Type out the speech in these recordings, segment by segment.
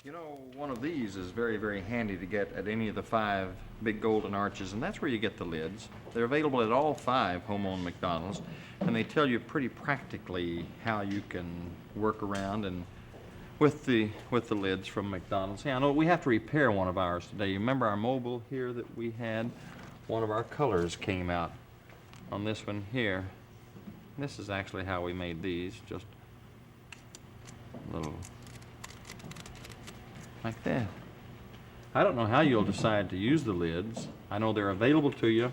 You know, one of these is very, very handy to get at any of the 5 big golden arches, and that's where you get the lids. They're available at all 5 home-owned McDonald's, and they tell you pretty practically how you can work around and with the lids from McDonald's. Yeah, I know we have to repair one of ours today. You remember our mobile here that we had? One of our colors came out on this one here. This is actually how we made these, just a little like that. I don't know how you'll decide to use the lids. I know they're available to you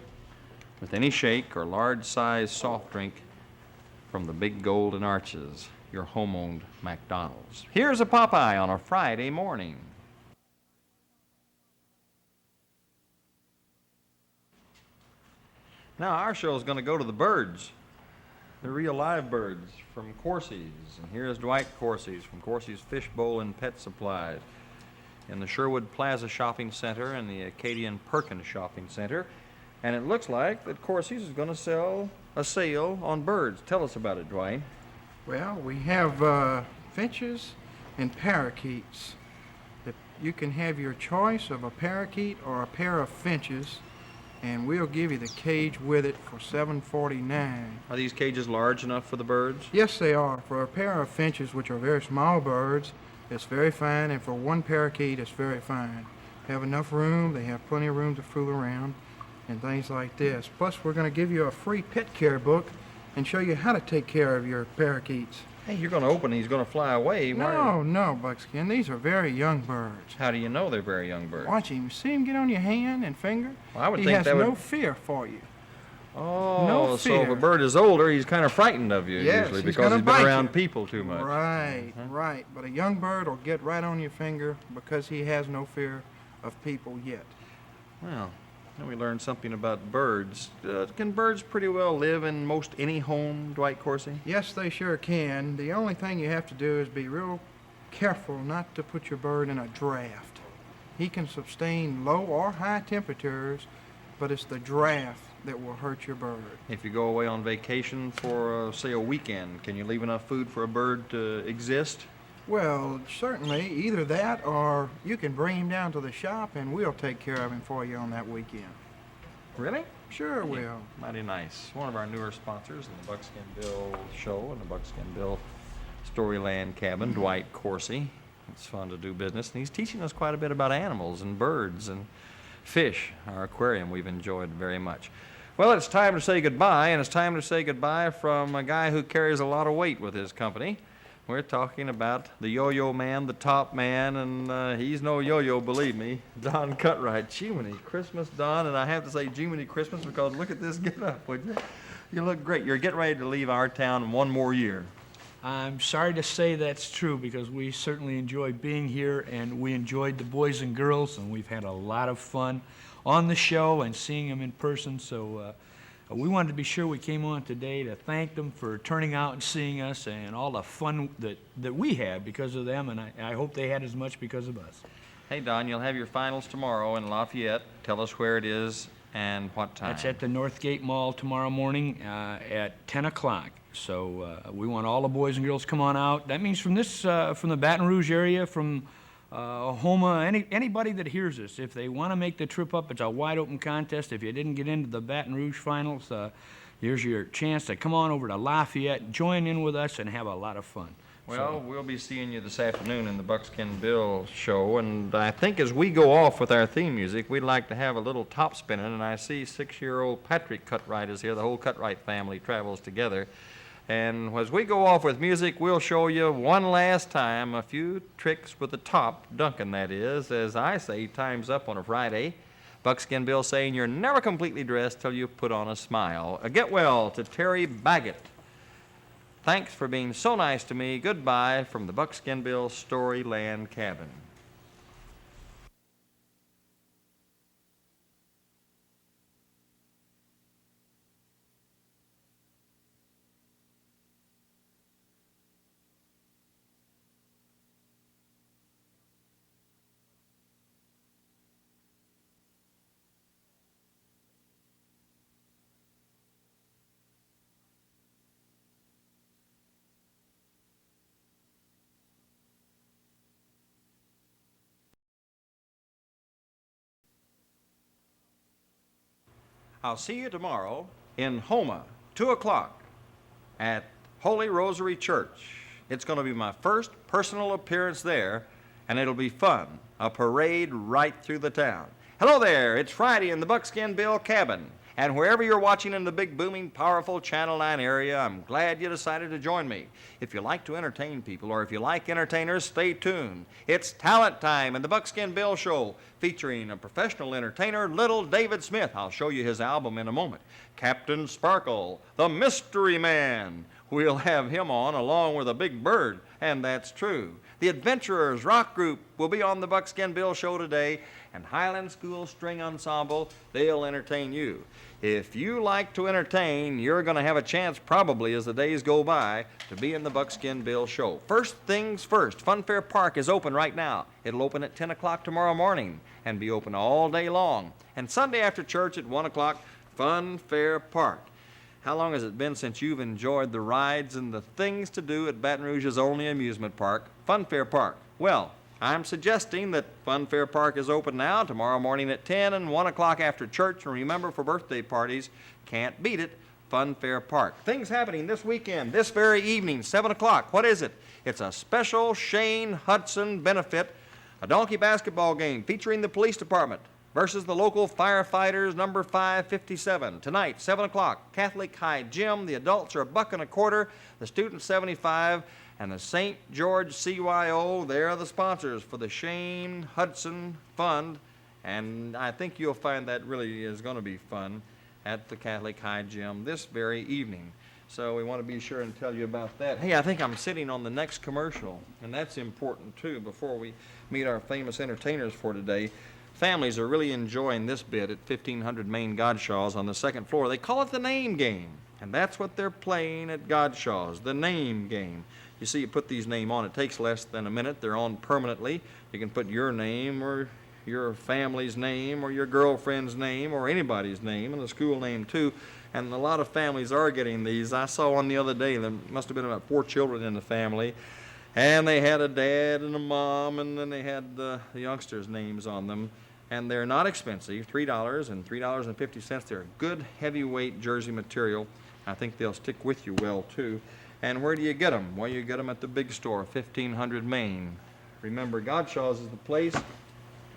with any shake or large size soft drink from the big golden arches, your home-owned McDonald's. Here's a Popeye on a Friday morning. Now our show is going to go to the birds, the real live birds from Corsi's. And here's Dwight Corsi's from Corsi's Fish Bowl and Pet Supplies in the Sherwood Plaza Shopping Center and the Acadian Perkins Shopping Center. And it looks like that Corsi's is going to sell a sale on birds. Tell us about it, Dwight. Well, we have finches and parakeets. You can have your choice of a parakeet or a pair of finches, and we'll give you the cage with it for $7.49. Are these cages large enough for the birds? Yes, they are. For a pair of finches, which are very small birds, it's very fine, and for one parakeet, it's very fine. Have enough room. They have plenty of room to fool around and things like this. Plus, we're going to give you a free pet care book and show you how to take care of your parakeets. Hey, you're going to open these, going to fly away. No, Buckskin. These are very young birds. How do you know they're very young birds? Watch him. See him get on your hand and finger? Well, I would he think has that no would... fear for you. Oh, no so fear. if a bird is older, he's kind of frightened of you Yes, usually he's because he's been bite around you. people too much. Right, right. But a young bird will get right on your finger because he has no fear of people yet. Well, now we learned something about birds. Can birds pretty well live in most any home, Dwight Corsi? Yes, they sure can. The only thing you have to do is be real careful not to put your bird in a draft. He can sustain low or high temperatures, but it's the draft that will hurt your bird. If you go away on vacation for, say, a weekend, can you leave enough food for a bird to exist? Well, certainly, either that or you can bring him down to the shop and we'll take care of him for you on that weekend. Really? Sure will. Mighty nice. One of our newer sponsors in the Buckskin Bill show and the Buckskin Bill Storyland Cabin, Dwight Corsi. It's fun to do business, and he's teaching us quite a bit about animals and birds and fish. Our aquarium we've enjoyed very much. Well, it's time to say goodbye, and it's time to say goodbye from a guy who carries a lot of weight with his company. We're talking about the yo-yo man, the top man, and he's no yo-yo, believe me, Don Cutright. Jiminy Christmas, Don, and I have to say Jiminy Christmas because look at this get-up, would you? You look great. You're getting ready to leave our town one more year. I'm sorry to say that's true because we certainly enjoy being here, and we enjoyed the boys and girls, and we've had a lot of fun on the show and seeing them in person, so we wanted to be sure we came on today to thank them for turning out and seeing us and all the fun that we had because of them, and I hope they had as much because of us. Hey, Don, you'll have your finals tomorrow in Lafayette. Tell us where it is and what time. That's at the Northgate Mall tomorrow morning at 10 o'clock. So we want all the boys and girls to come on out. That means from the Baton Rouge area, from Homa, anybody that hears us, if they want to make the trip up, it's a wide open contest. If you didn't get into the Baton Rouge finals, here's your chance to come on over to Lafayette, join in with us, and have a lot of fun. Well, we'll be seeing you this afternoon in the Buckskin Bill show, and I think as we go off with our theme music, we'd like to have a little top spinning, and I see 6-year-old Patrick Cutright is here. The whole Cutright family travels together. And as we go off with music, we'll show you one last time a few tricks with the top, Duncan that is, as I say, time's up on a Friday. Buckskin Bill saying you're never completely dressed till you put on a smile. Get well to Terry Baggett. Thanks for being so nice to me. Goodbye from the Buckskin Bill Storyland Cabin. I'll see you tomorrow in Homa, 2 o'clock, at Holy Rosary Church. It's going to be my first personal appearance there, and it'll be fun. A parade right through the town. Hello there, it's Friday in the Buckskin Bill cabin. And wherever you're watching in the big, booming, powerful Channel 9 area, I'm glad you decided to join me. If you like to entertain people, or if you like entertainers, stay tuned. It's Talent Time in the Buckskin Bill Show, featuring a professional entertainer, Little David Smith. I'll show you his album in a moment. Captain Sparkle, the Mystery Man. We'll have him on along with a big bird, and that's true. The Adventurers Rock Group will be on the Buckskin Bill Show today, and Highland School String Ensemble, they'll entertain you. If you like to entertain, you're going to have a chance probably as the days go by to be in the Buckskin Bill Show. First things first, Funfair Park is open right now. It'll open at 10 o'clock tomorrow morning and be open all day long. And Sunday after church at 1 o'clock, Funfair Park. How long has it been since you've enjoyed the rides and the things to do at Baton Rouge's only amusement park, Funfair Park? Well, I'm suggesting that Funfair Park is open now, tomorrow morning at 10 and 1 o'clock after church. And remember, for birthday parties, can't beat it, Funfair Park. Things happening this weekend, this very evening, 7 o'clock. What is it? It's a special Shane Hudson benefit, a donkey basketball game featuring the police department versus the local firefighters, number 557. Tonight, 7 o'clock, Catholic High Gym. The adults are $1.25, the students 75, and the St. George CYO, they're the sponsors for the Shane Hudson Fund. And I think you'll find that really is going to be fun at the Catholic High Gym this very evening. So we want to be sure and tell you about that. Hey, I think I'm sitting on the next commercial, and that's important too before we meet our famous entertainers for today. Families are really enjoying this bit at 1500 Main Godshaw's on the second floor. They call it the name game, and that's what they're playing at Godshaw's, the name game. You see, you put these names on. It takes less than a minute. They're on permanently. You can put your name or your family's name or your girlfriend's name or anybody's name and the school name too. And a lot of families are getting these. I saw one the other day. There must have been about 4 children in the family. And they had a dad and a mom, and then they had the youngsters' names on them. And they're not expensive, $3 and $3.50. They're good, heavyweight jersey material. I think they'll stick with you well, too. And where do you get them? Well, you get them at the big store, 1500 Main. Remember, Godshaw's is the place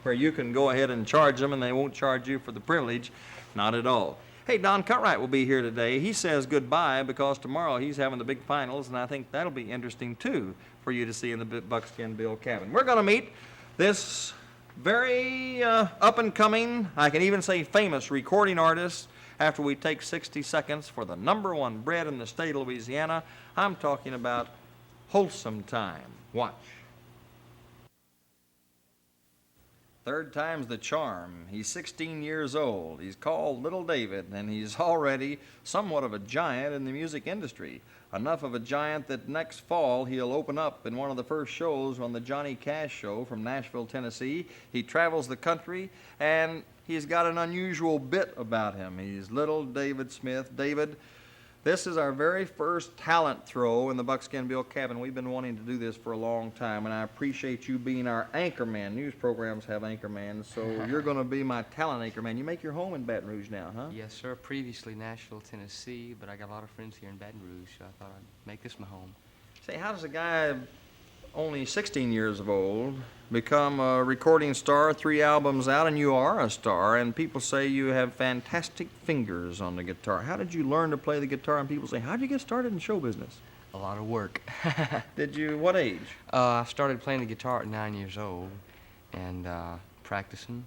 where you can go ahead and charge them, and they won't charge you for the privilege. Not at all. Hey, Don Cutright will be here today. He says goodbye because tomorrow he's having the big finals, and I think that'll be interesting, too, for you to see in the Buckskin Bill cabin. We're going to meet this very up-and-coming, I can even say famous recording artist after we take 60 seconds for the #1 bread in the state of Louisiana. I'm talking about Wholesome Time. Watch. Third time's the charm. He's 16 years old. He's called Little David, and he's already somewhat of a giant in the music industry. Enough of a giant that next fall he'll open up in one of the first shows on the Johnny Cash Show from Nashville, Tennessee. He travels the country, and he's got an unusual bit about him. He's Little David Smith. David, this is our very first talent throw in the Buckskin Bill cabin. We've been wanting to do this for a long time, and I appreciate you being our anchorman. News programs have anchormans, so you're going to be my talent anchorman. You make your home in Baton Rouge now, huh? Yes, sir. Previously Nashville, Tennessee, but I got a lot of friends here in Baton Rouge, so I thought I'd make this my home. Say, how does a guy only 16 years of old become a recording star, 3 albums out, and you are a star, and people say you have fantastic fingers on the guitar? How did you learn to play the guitar? And people say, how'd you get started in show business? A lot of work. Did you, what age? I started playing the guitar at 9 years old and practicing,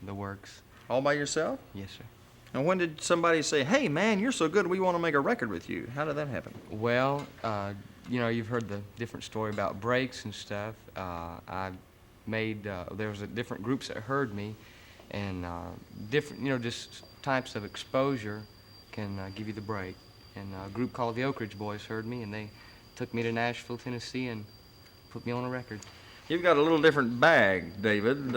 the works. All by yourself? Yes, sir. And when did somebody say, hey, man, you're so good, we want to make a record with you? How did that happen? Well, you've heard the different story about breaks and stuff. I made, there was different groups that heard me, and different, just types of exposure can give you the break. And a group called the Oak Ridge Boys heard me, and they took me to Nashville, Tennessee, and put me on a record. You've got a little different bag, David.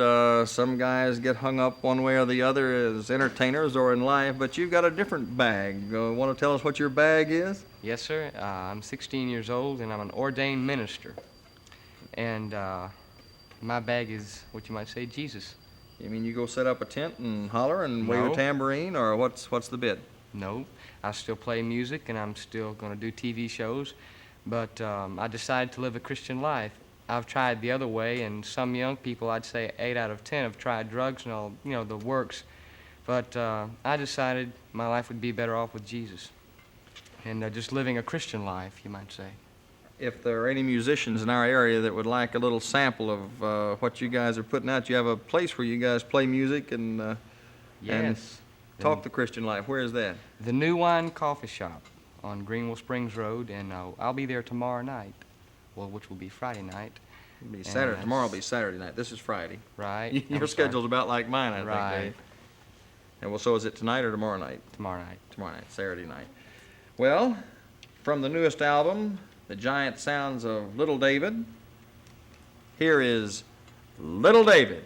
Some guys get hung up one way or the other as entertainers or in life, but you've got a different bag. Want to tell us what your bag is? Yes, sir. I'm 16 years old, and I'm an ordained minister. And my bag is what you might say Jesus. You mean you go set up a tent and holler and wave a No. tambourine, or what's the bit? No, I still play music and I'm still going to do TV shows, but I decided to live a Christian life. I've tried the other way, and some young people, I'd say 8 out of 10, have tried drugs and all, the works. But I decided my life would be better off with Jesus and just living a Christian life, you might say. If there are any musicians in our area that would like a little sample of what you guys are putting out, you have a place where you guys play music and Yes. talk the Christian life. Where is that? The New Wine Coffee Shop on Greenville Springs Road, and I'll be there tomorrow night, well, which will be Friday night. It'll be Saturday. And Tomorrow will be Saturday night. This is Friday. Right. Your I'm schedule's sorry. about like mine, I think, Right. Dave. And well, so is it tonight or tomorrow night? Tomorrow night. Tomorrow night, Saturday night. Well, from the newest album, The Giant Sounds of Little David, here is Little David.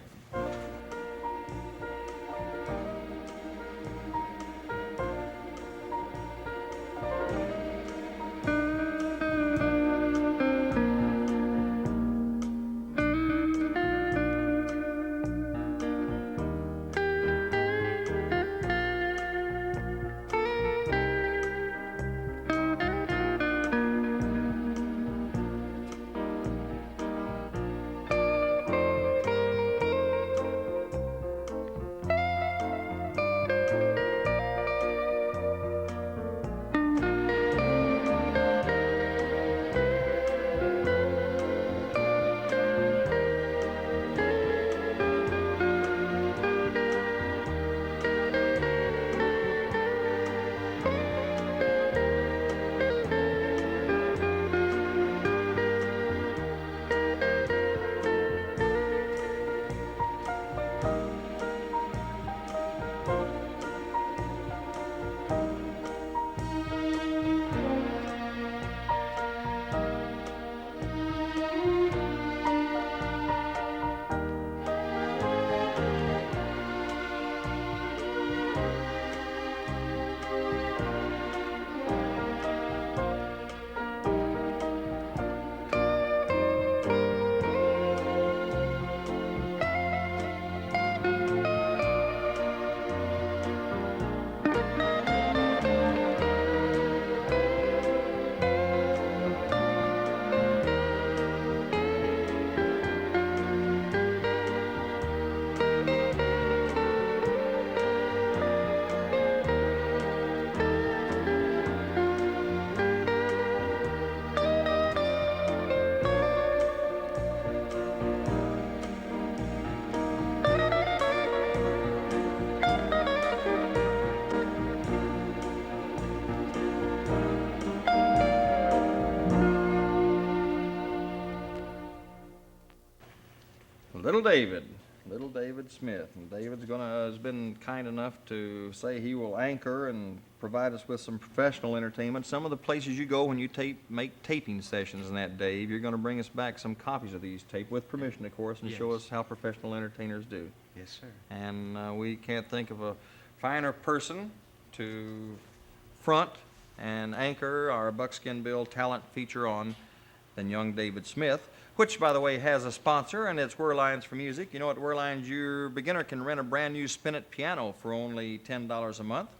Little David Smith. And David's has been kind enough to say he will anchor and provide us with some professional entertainment. Some of the places you go when you make taping sessions in that, Dave, you're going to bring us back some copies of these tapes, with permission, of course, and show us how professional entertainers do. Yes, sir. And we can't think of a finer person to front and anchor our Buckskin Bill talent feature on than young David Smith, which, by the way, has a sponsor, and it's Werlines for Music. You know, at Werlines, your beginner can rent a brand new Spin-It piano for only $10 a month.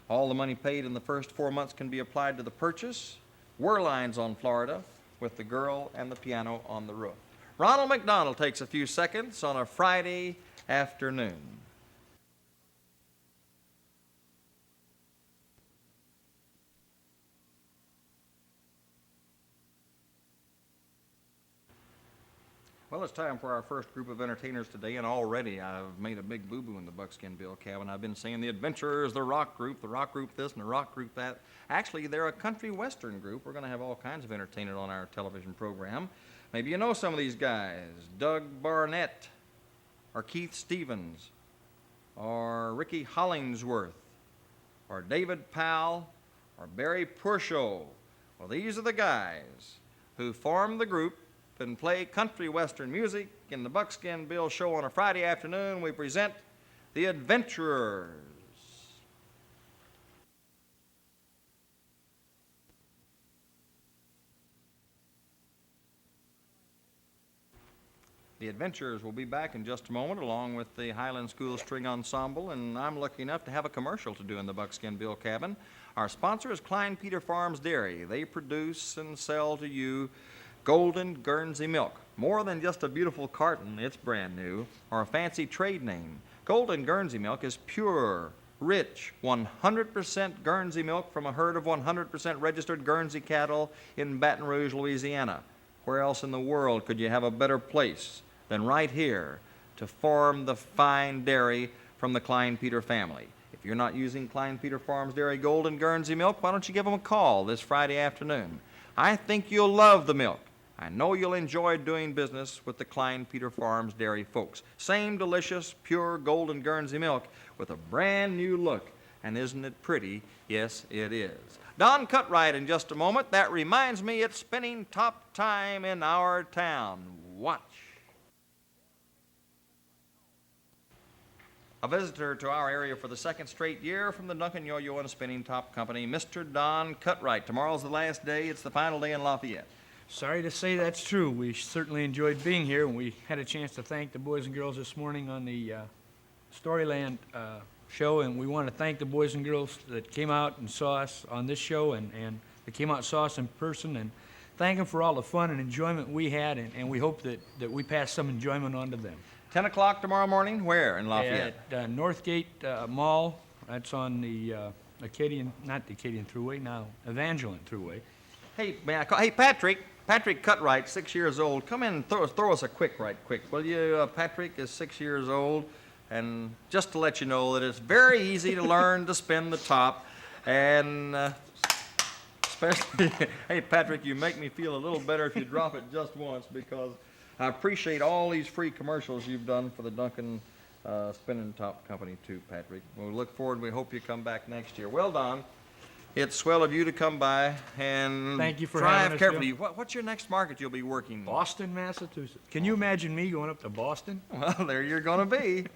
All the money paid in the first 4 months can be applied to the purchase. Werlines on Florida, with the girl and the piano on the roof. Ronald McDonald takes a few seconds on a Friday afternoon. Well, it's time for our first group of entertainers today, and already I've made a big boo-boo in the Buckskin Bill cabin. I've been saying the Adventurers, the rock group this, and the rock group that. Actually, they're a country western group. We're going to have all kinds of entertainers on our television program. Maybe you know some of these guys. Doug Barnett, or Keith Stevens, or Ricky Hollingsworth, or David Powell, or Barry Purshow. Well, these are the guys who form the group and play country western music. In the Buckskin Bill show on a Friday afternoon, we present the Adventurers. The Adventurers will be back in just a moment, along with the Highland School String Ensemble, and I'm lucky enough to have a commercial to do in the Buckskin Bill cabin. Our sponsor is Klein Peter Farms Dairy. They produce and sell to you Golden Guernsey milk. More than just a beautiful carton, it's brand new, or a fancy trade name. Golden Guernsey milk is pure, rich, 100% Guernsey milk from a herd of 100% registered Guernsey cattle in Baton Rouge, Louisiana. Where else in the world could you have a better place than right here to farm the fine dairy from the Klein Peter family? If you're not using Klein Peter Farms Dairy Golden Guernsey milk, why don't you give them a call this Friday afternoon? I think you'll love the milk. I know you'll enjoy doing business with the Klein Peter Farms Dairy folks. Same delicious, pure Golden Guernsey milk with a brand new look. And isn't it pretty? Yes, it is. Don Cutright in just a moment. That reminds me it's spinning top time in our town. Watch. A visitor to our area for the second straight year from the Duncan Yo-Yo and Spinning Top Company, Mr. Don Cutright. Tomorrow's the last day. It's the final day in Lafayette. Sorry to say that's true. We certainly enjoyed being here, and we had a chance to thank the boys and girls this morning on the Storyland show, and we want to thank the boys and girls that came out and saw us on this show, and that came out and saw us in person, and thank them for all the fun and enjoyment we had, and we hope that we pass some enjoyment on to them. 10 o'clock tomorrow morning, where in Lafayette? At Northgate Mall. That's on the Acadian, not the Acadian Thruway, now Evangeline Thruway. Hey, may I call? Hey, Patrick Cutright, 6 years old. Come in and throw us a quick, will you? Patrick is 6 years old, and just to let you know that it's very easy to learn to spin the top, and especially, hey, Patrick, you make me feel a little better if you drop it just once, because I appreciate all these free commercials you've done for the Duncan Spinning Top Company, too, Patrick. We look forward, we hope you come back next year. Well, Don, it's swell of you to come by, and Thank you for drive having us, carefully. Bill. What's your next market you'll be working? Boston, Massachusetts. Can you imagine me going up to Boston? Well, there you're going to be.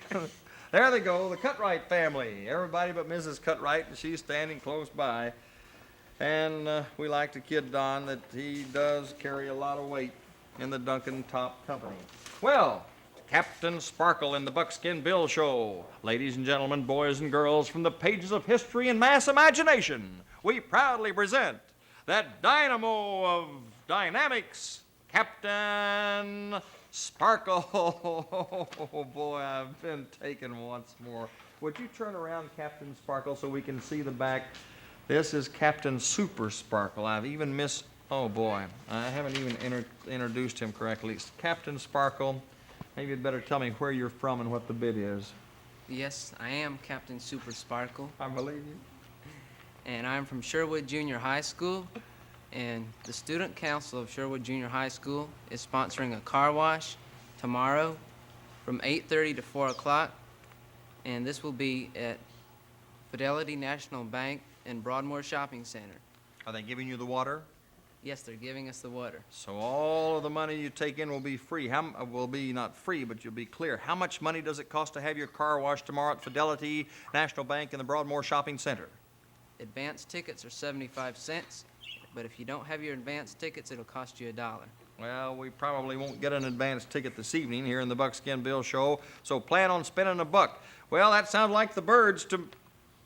There they go, the Cutright family. Everybody but Mrs. Cutright, and she's standing close by. And we like to kid Don that he does carry a lot of weight in the Duncan Top Company. Well, Captain Sparkle in the Buckskin Bill Show. Ladies and gentlemen, boys and girls, from the pages of history and mass imagination, we proudly present that dynamo of dynamics, Captain Sparkle. Oh boy, I've been taken once more. Would you turn around, Captain Sparkle, so we can see the back? This is Captain Super Sparkle. I've even missed, oh boy, I haven't even introduced him correctly. It's Captain Sparkle. Maybe you'd better tell me where you're from and what the bid is. Yes, I am Captain Super Sparkle, I believe you. and I'm from Sherwood Junior High School, and the Student Council of Sherwood Junior High School is sponsoring a car wash tomorrow from 8:30 to 4 o'clock, and this will be at Fidelity National Bank and Broadmoor Shopping Center. Are they giving you the water? Yes, they're giving us the water. So all of the money you take in will be free. Will be not free, but you'll be clear. How much money does it cost to have your car washed tomorrow at Fidelity National Bank and the Broadmoor Shopping Center? Advance tickets are 75 cents, but if you don't have your advance tickets, it'll cost you $1. Well, we probably won't get an advance ticket this evening here in the Buckskin Bill Show, so plan on spending $1. Well, that sounds like the birds to...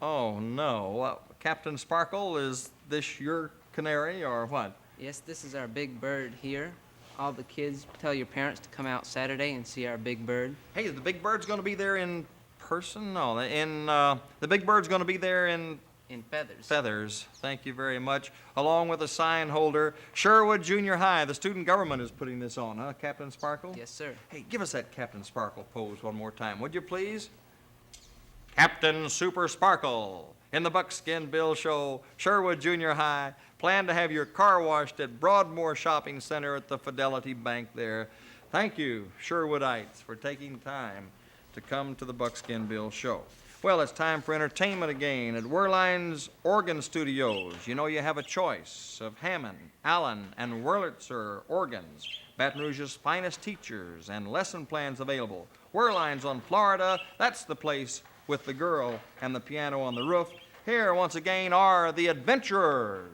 Oh, no. Well, Captain Sparkle, is this your canary or what? Yes, this is our big bird here. All the kids tell your parents to come out Saturday and see our big bird. Hey, is the big bird's going to be there in person? No, the big bird's going to be there in Feathers. feathers. Thank you very much. Along with a sign holder. Sherwood Junior High, the student government is putting this on, huh, Captain Sparkle? Yes, sir. Hey, give us that Captain Sparkle pose one more time, would you please? Captain Super Sparkle in the Buckskin Bill Show, Sherwood Junior High. Plan to have your car washed at Broadmoor Shopping Center at the Fidelity Bank there. Thank you, Sherwoodites, for taking time to come to the Buckskin Bill Show. Well, it's time for entertainment again at Werlein's Organ Studios. You know you have a choice of Hammond, Allen, and Wurlitzer organs, Baton Rouge's finest teachers, and lesson plans available. Werlein's on Florida, that's the place with the girl and the piano on the roof. Here, once again, are the Adventurers.